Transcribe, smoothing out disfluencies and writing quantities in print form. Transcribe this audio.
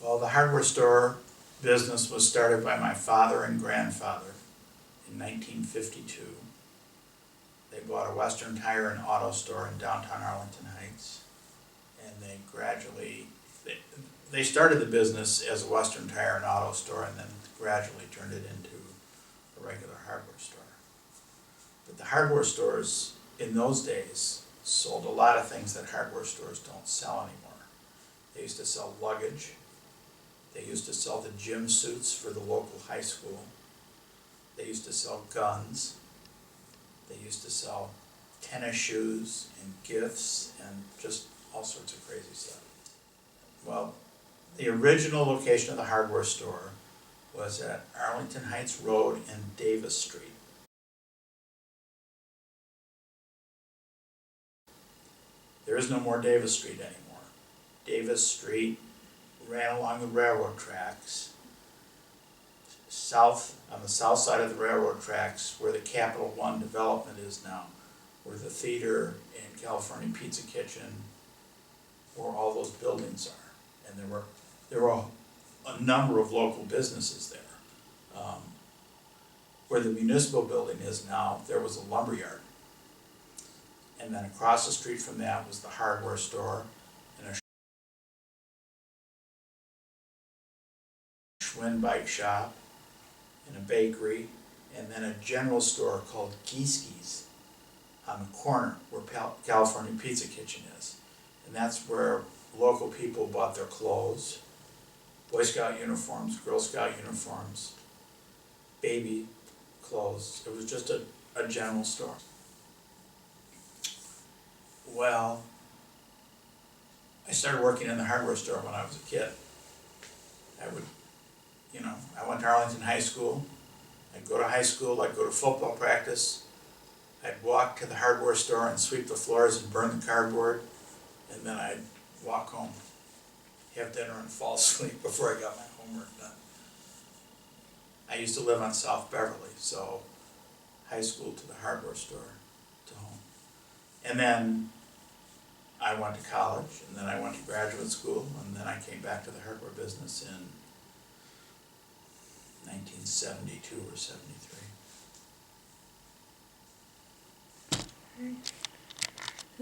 Well, the hardware store business was started by my father and grandfather in 1952. They bought a Western Tire and Auto store in downtown Arlington Heights, and they started the business as a Western Tire and Auto store and then gradually turned it into a regular hardware store. But the hardware stores in those days sold a lot of things that hardware stores don't sell anymore. They used to sell luggage. They used to sell the gym suits for the local high school. They used to sell guns. They used to sell tennis shoes and gifts and just all sorts of crazy stuff. Well, the original location of the hardware store was at Arlington Heights Road and Davis Street. There is no more Davis Street anymore. Davis Street ran along the railroad tracks, on the south side of the railroad tracks, where the Capital One development is now, where the theater and California Pizza Kitchen, where all those buildings are. And there were a number of local businesses there. Where the municipal building is now, there was a lumberyard. And then across the street from that was the hardware store and a Schwinn bike shop and a bakery, and then a general store called Gieski's on the corner where California Pizza Kitchen is. And that's where local people bought their clothes, Boy Scout uniforms, Girl Scout uniforms, baby clothes. It was just a general store. Well, I started working in the hardware store when I was a kid. I went to Arlington High School. I'd go to high school, I'd go to football practice. I'd walk to the hardware store and sweep the floors and burn the cardboard. And then I'd walk home, have dinner, and fall asleep before I got my homework done. I used to live on South Beverly, so high school to the hardware store to home. And then I went to college, and then I went to graduate school, and then I came back to the hardware business in 1972 or 73.